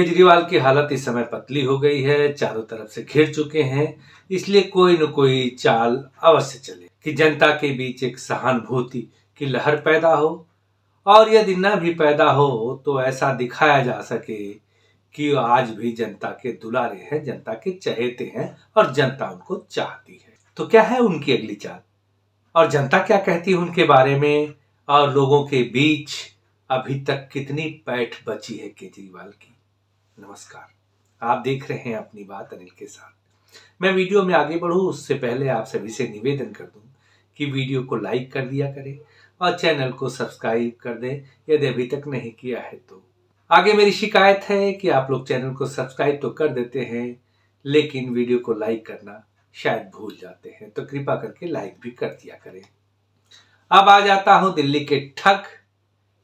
केजरीवाल की हालत इस समय पतली हो गई है, चारों तरफ से घिर चुके हैं। इसलिए कोई न कोई चाल अवश्य चले कि जनता के बीच एक सहानुभूति की लहर पैदा हो, और यदि न भी पैदा हो तो ऐसा दिखाया जा सके कि आज भी जनता के दुलारे हैं, जनता के चहेते हैं और जनता उनको चाहती है। तो क्या है उनकी अगली चाल, और जनता क्या कहती है उनके बारे में, और लोगों के बीच अभी तक कितनी पैठ बची है केजरीवाल की। नमस्कार, आप देख रहे हैं अपनी बात अनिल के साथ। मैं वीडियो में आगे बढ़ूं उससे पहले आप सभी से निवेदन कर दूं कि वीडियो को लाइक कर दिया करें और चैनल को सब्सक्राइब कर दें यदि अभी तक नहीं किया है तो। आगे मेरी शिकायत है कि आप लोग चैनल को सब्सक्राइब तो कर देते हैं लेकिन वीडियो को लाइक करना शायद भूल जाते हैं, तो कृपा करके लाइक भी कर दिया करें। अब आ जाता हूं दिल्ली के ठग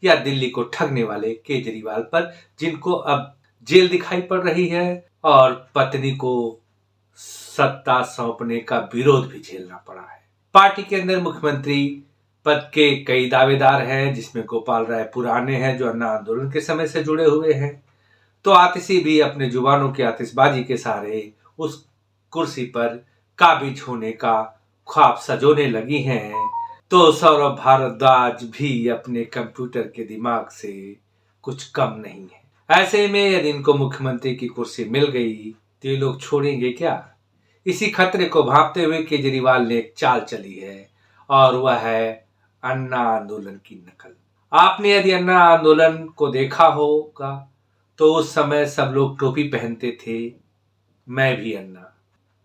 या दिल्ली को ठगने वाले केजरीवाल पर, जिनको अब जेल दिखाई पड़ रही है और पत्नी को सत्ता सौंपने का विरोध भी झेलना पड़ा है। पार्टी के अंदर मुख्यमंत्री पद के कई दावेदार हैं, जिसमें गोपाल राय पुराने हैं जो अन्ना आंदोलन के समय से जुड़े हुए हैं, तो आतिशी भी अपने जुबानों की आतिशबाजी के सहारे उस कुर्सी पर काबिज होने का ख्वाब सजोने लगी हैं। तो सौरभ भारद्वाज भी अपने कंप्यूटर के दिमाग से कुछ कम नहीं है। ऐसे में यदि इनको मुख्यमंत्री की कुर्सी मिल गई तो ये लोग छोड़ेंगे क्या। इसी खतरे को भांपते हुए केजरीवाल ने एक चाल चली है, और वह है अन्ना आंदोलन की नकल। आपने यदि अन्ना आंदोलन को देखा होगा तो उस समय सब लोग टोपी पहनते थे, मैं भी अन्ना,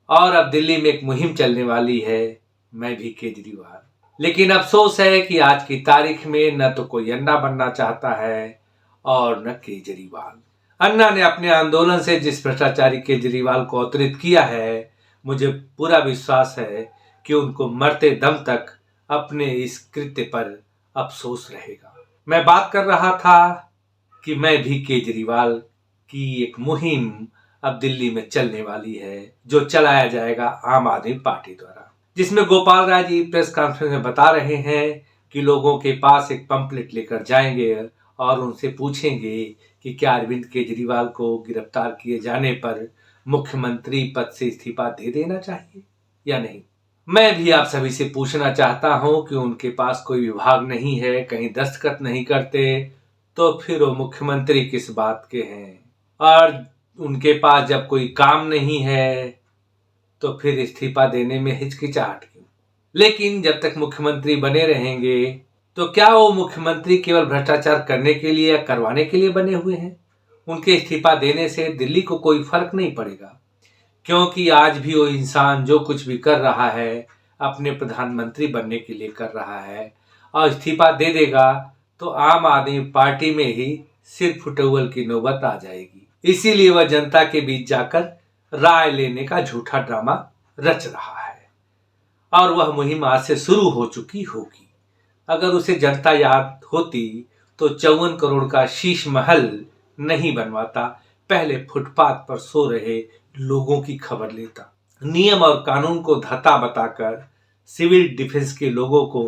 और अब दिल्ली में एक मुहिम चलने वाली है, मैं भी केजरीवाल। लेकिन अफसोस है कि आज की तारीख में न तो कोई अन्ना बनना चाहता है और न केजरीवाल। अन्ना ने अपने आंदोलन से जिस भ्रष्टाचारी केजरीवाल को अवतरित किया है, मुझे पूरा विश्वास है कि उनको मरते दम तक अपने इस कृत्य पर अफसोस रहेगा। मैं बात कर रहा था कि मैं भी केजरीवाल की एक मुहिम अब दिल्ली में चलने वाली है, जो चलाया जाएगा आम आदमी पार्टी द्वारा, जिसमें गोपाल राय जी प्रेस कॉन्फ्रेंस में बता रहे हैं कि लोगों के पास एक पंपलेट लेकर जाएंगे और उनसे पूछेंगे कि क्या अरविंद केजरीवाल को गिरफ्तार किए जाने पर मुख्यमंत्री पद से इस्तीफा दे देना चाहिए या नहीं। मैं भी आप सभी से पूछना चाहता हूं कि उनके पास कोई विभाग नहीं है, कहीं दस्तखत नहीं करते, तो फिर वो मुख्यमंत्री किस बात के हैं। और उनके पास जब कोई काम नहीं है तो फिर इस्तीफा देने में हिचकिचाहट क्यों। लेकिन जब तक मुख्यमंत्री बने रहेंगे तो क्या वो मुख्यमंत्री केवल भ्रष्टाचार करने के लिए या करवाने के लिए बने हुए हैं। उनके इस्तीफा देने से दिल्ली को कोई फर्क नहीं पड़ेगा, क्योंकि आज भी वो इंसान जो कुछ भी कर रहा है अपने प्रधानमंत्री बनने के लिए कर रहा है, और इस्तीफा दे देगा तो आम आदमी पार्टी में ही सिर फुटौल की नौबत आ जाएगी। इसीलिए वह जनता के बीच जाकर राय लेने का झूठा ड्रामा रच रहा है, और वह मुहिम आज से शुरू हो चुकी होगी। अगर उसे जनता याद होती तो 54 करोड़ का शीश महल नहीं बनवाता, पहले फुटपाथ पर सो रहे लोगों की खबर लेता, नियम और कानून को धता बताकर सिविल डिफेंस के लोगों को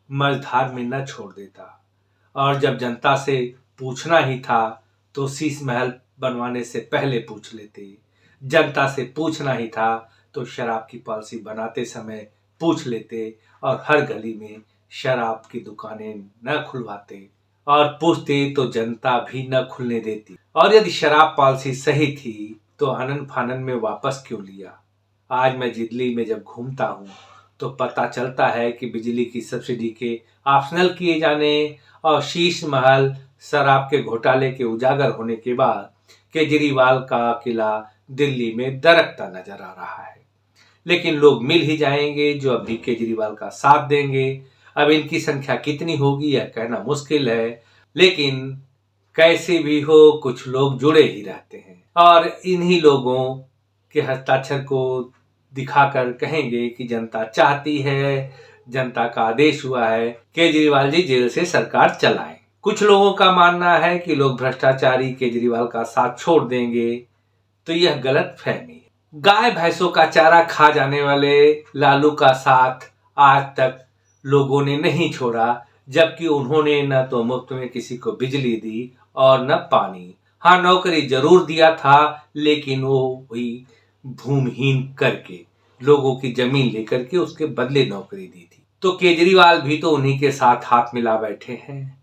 मझधार में न छोड़ देता, और जब जनता से पूछना ही था तो शीश महल बनवाने से पहले पूछ लेते। जनता से पूछना ही था तो शराब की पॉलिसी बनाते समय पूछ लेते, और हर गली में शराब की दुकानें न खुलवाते, और पूछते तो जनता भी न खुलने देती। और यदि शराब पॉलिसी सही थी तो आनन फानन में वापस क्यों लिया। आज मैं दिल्ली में जब घूमता हूँ तो पता चलता है कि बिजली की सब्सिडी के ऑप्शनल किए जाने और शीश महल शराब के घोटाले के उजागर होने के बाद केजरीवाल का किला दिल्ली में दरकता नजर आ रहा है। लेकिन लोग मिल ही जाएंगे जो अब भी केजरीवाल का साथ देंगे। अब इनकी संख्या कितनी होगी यह कहना मुश्किल है, लेकिन कैसे भी हो कुछ लोग जुड़े ही रहते हैं, और इन्हीं लोगों के हस्ताक्षर को दिखाकर कहेंगे कि जनता चाहती है, जनता का आदेश हुआ है, केजरीवाल जी जेल से सरकार चलाएं। कुछ लोगों का मानना है कि लोग भ्रष्टाचारी केजरीवाल का साथ छोड़ देंगे, तो यह गलत फहमी है। गाय भैंसों का चारा खा जाने वाले लालू का साथ आज तक लोगों ने नहीं छोड़ा, जबकि उन्होंने न तो मुफ्त में किसी को बिजली दी और न पानी, हाँ, नौकरी जरूर दिया था, लेकिन वो वही भूमिहीन करके, लोगों की जमीन लेकर के उसके बदले नौकरी दी थी। तो केजरीवाल भी तो उन्हीं के साथ हाथ मिला बैठे हैं,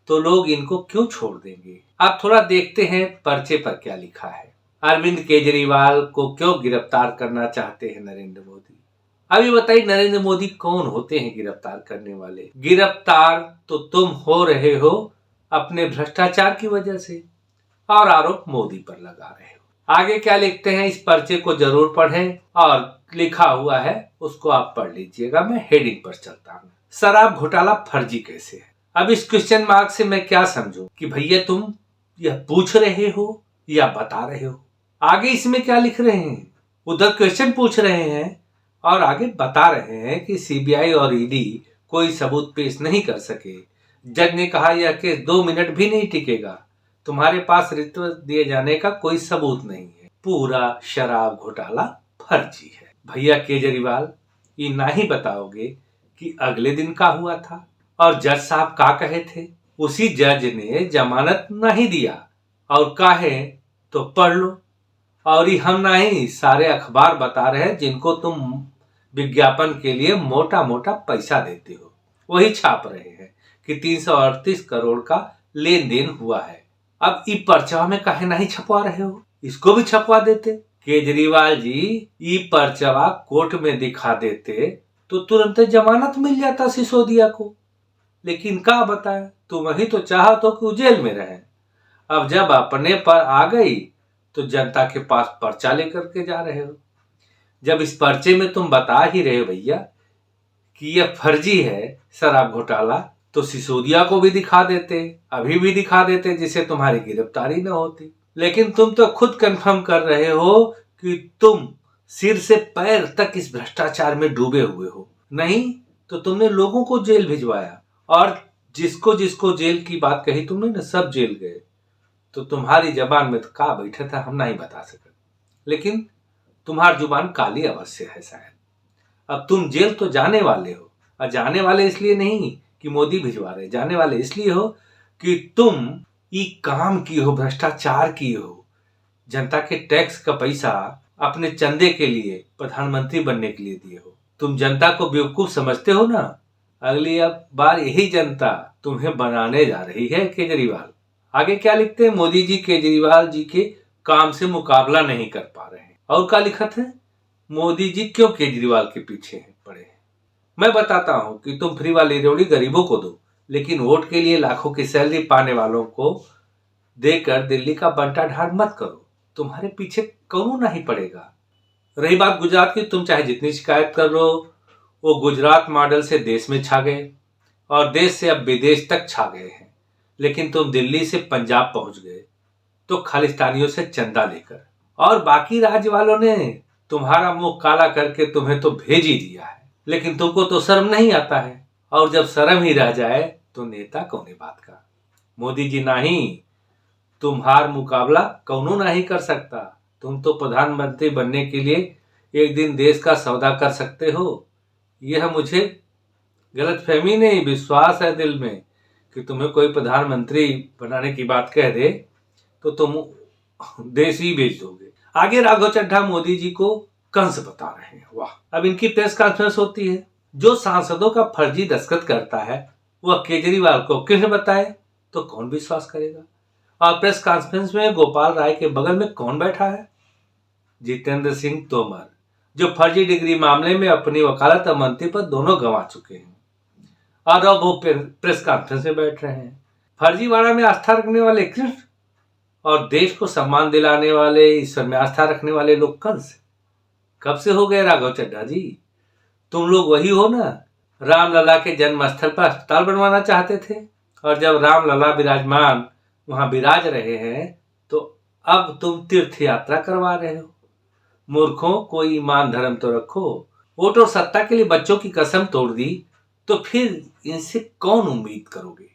तो लोग इनको क्यों छोड़ देंगे। आप थोड़ा देखते हैं पर्चे पर क्या लिखा है। अरविंद केजरीवाल को क्यों गिरफ्तार करना चाहते हैं नरेंद्र मोदी। अभी बताइए, नरेंद्र मोदी कौन होते हैं गिरफ्तार करने वाले। गिरफ्तार तो तुम हो रहे हो अपने भ्रष्टाचार की वजह से, और आरोप मोदी पर लगा रहे हो। आगे क्या लिखते हैं इस पर्चे को जरूर पढ़ें, और लिखा हुआ है उसको आप पढ़ लीजिएगा। मैं हेडिंग पर चलता हूँ। शराब घोटाला फर्जी कैसे है। अब इस क्वेश्चन मार्क से मैं क्या समझूं कि भैया तुम यह पूछ रहे हो या बता रहे हो। आगे इसमें क्या लिख रहे हैं, उधर क्वेश्चन पूछ रहे हैं और आगे बता रहे हैं कि सीबीआई और ईडी कोई सबूत पेश नहीं कर सके। जज ने कहा यह केस 2 मिनट भी नहीं टिकेगा, तुम्हारे पास रिश्वत दिए जाने का कोई सबूत नहीं है, पूरा शराब घोटाला फर्जी है। भैया केजरीवाल, ये ना ही बताओगे कि अगले दिन का हुआ था और जज साहब का कहे थे। उसी जज ने जमानत नहीं दिया, और कहे तो पढ़ लो। और ये हम नहीं, सारे अखबार बता रहे हैं जिनको तुम विज्ञापन के लिए मोटा मोटा पैसा देते हो, वही छाप रहे हैं कि 338 करोड़ का लेन देन हुआ है। अब ई पर्चा में काहे नहीं छपवा रहे हो, इसको भी छपवा देते। केजरीवाल जी, ई पर्चा कोर्ट में दिखा देते तो तुरंत जमानत मिल जाता सिसोदिया को। लेकिन क्या बताए, तुम ही तो चाहते हो कि वो जेल में रहे। अब जब अपने पर आ गई तो जनता के पास पर्चा लेकर के जा रहे हो। जब इस पर्चे में तुम बता ही रहे हो भैया कि यह फर्जी है शराब घोटाला, तो सिसोदिया को भी दिखा देते, अभी भी दिखा देते, जिससे तुम्हारी गिरफ्तारी न होती। लेकिन तुम तो खुद कंफर्म कर रहे हो कि तुम सिर से पैर तक इस भ्रष्टाचार में डूबे हुए हो। नहीं तो तुमने लोगों को जेल भिजवाया, और जिसको जिसको जेल की बात कही तुमने ना, सब जेल गए। तो तुम्हारी जबान में तो का बैठा था हम नहीं बता सकते, लेकिन तुम्हारी जुबान काली अवश्य है शायद। अब तुम जेल तो जाने वाले हो, और जाने वाले इसलिए नहीं कि मोदी भिजवा रहे, जाने वाले इसलिए हो कि तुम ये काम की हो, भ्रष्टाचार की हो, जनता के टैक्स का पैसा अपने चंदे के लिए, प्रधानमंत्री बनने के लिए दिए हो। तुम जनता को बेवकूफ समझते हो ना, अगली अब बार यही जनता तुम्हें बनाने जा रही है केजरीवाल। आगे क्या लिखते हैं, मोदी जी केजरीवाल जी के काम से मुकाबला नहीं कर पा रहे हैं। और क्या लिखत है, मोदी जी क्यों केजरीवाल के पीछे पड़े हैं। मैं बताता हूं कि तुम फ्री वाली रेवड़ी गरीबों को दो, लेकिन वोट के लिए लाखों की सैलरी पाने वालों को देकर दिल्ली का बंटा ढार मत करो, तुम्हारे पीछे कौन नहीं पड़ेगा। रही बात गुजरात की, तुम चाहे जितनी शिकायत कर लो, वो गुजरात मॉडल से देश में छा गए और देश से अब विदेश तक छा गए हैं। लेकिन तुम दिल्ली से पंजाब पहुंच गए तो खालिस्तानियों से चंदा लेकर, और बाकी राज्य वालों ने तुम्हारा मुंह काला करके तुम्हें तो भेज ही दिया है। लेकिन तुमको तो शर्म नहीं आता है, और जब शर्म ही रह जाए तो नेता कौन बात का। मोदी जी नहीं, तुम्हार मुकाबला कौनो नहीं कर सकता। तुम तो प्रधानमंत्री बनने के लिए एक दिन देश का सौदा कर सकते हो। यह मुझे गलतफहमी नहीं, विश्वास है दिल में कि तुम्हें कोई प्रधानमंत्री बनाने की बात कह दे तो तुम देश ही बेच दोगे। आगे राघव चड्ढा मोदी जी को कंस बता रहे हैं। वाह, अब इनकी प्रेस कॉन्फ्रेंस होती है। जो सांसदों का फर्जी दस्तखत करता है वह केजरीवाल को किसने बताए, तो कौन विश्वास करेगा। और प्रेस कॉन्फ्रेंस में गोपाल राय के बगल में कौन बैठा है, जितेंद्र सिंह तोमर, जो फर्जी डिग्री मामले में अपनी वकालत और मंत्री पर दोनों गंवा चुके हैं, और अब वो प्रेस कॉन्फ्रेंस में बैठ रहे हैं। फर्जीवाड़ा में आस्था रखने वाले कृष्ण और देश को सम्मान दिलाने वाले, ईश्वर में आस्था रखने वाले लोग कंस। कब से हो गए राघव चड्ढा जी, तुम लोग वही हो ना, रामलला के जन्म स्थल पर अस्पताल बनवाना चाहते थे, और जब रामलला विराजमान वहां विराज रहे हैं तो अब तुम तीर्थ यात्रा करवा रहे हो। मूर्खों, कोई ईमान धर्म तो रखो। वोट और सत्ता के लिए बच्चों की कसम तोड़ दी तो फिर इनसे कौन उम्मीद करोगे।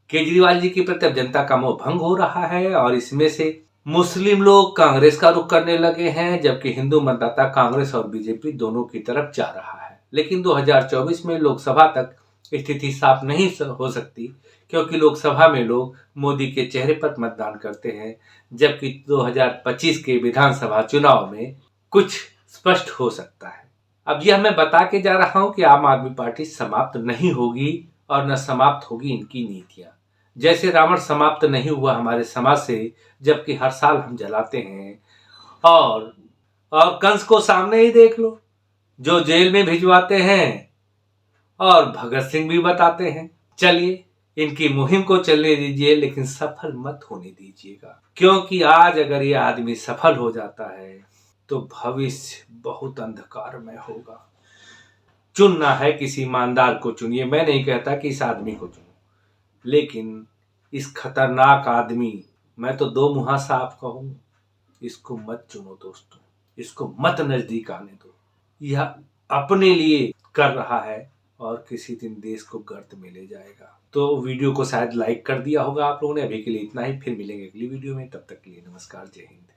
केजरीवाल जी के प्रति अब जनता का मोह भंग हो रहा है, और इसमें से मुस्लिम लोग कांग्रेस का रुख करने लगे हैं, जबकि हिंदू मतदाता कांग्रेस और बीजेपी दोनों की तरफ जा रहा है। लेकिन 2024 में लोकसभा तक स्थिति साफ नहीं हो सकती, क्योंकि लोकसभा में लोग मोदी के चेहरे पर मतदान करते हैं, जबकि 2025 के विधानसभा चुनाव में कुछ स्पष्ट हो सकता है। अब यह मैं बता के जा रहा हूं कि आम आदमी पार्टी समाप्त नहीं होगी और न समाप्त होगी इनकी नीतियां। जैसे रावण समाप्त नहीं हुआ हमारे समाज से, जबकि हर साल हम जलाते हैं, और कंस को सामने ही देख लो, जो जेल में भिजवाते हैं और भगत सिंह भी बताते हैं। चलिए, इनकी मुहिम को चलने दीजिए, लेकिन सफल मत होने दीजिएगा, क्योंकि आज अगर ये आदमी सफल हो जाता है तो भविष्य बहुत अंधकारमय होगा। चुनना है किसी ईमानदार को चुनिए, मैं नहीं कहता कि इस आदमी को चुनो, लेकिन इस खतरनाक आदमी, मैं तो दो मुहा साफ कहूं, इसको मत चुनो दोस्तों, इसको मत नजदीक आने दो। यह अपने लिए कर रहा है और किसी दिन देश को गर्त में ले जाएगा। तो वीडियो को शायद लाइक कर दिया होगा आप लोगों ने। अभी के लिए इतना ही, फिर मिलेंगे अगली वीडियो में, तब तक के लिए नमस्कार, जय हिंद।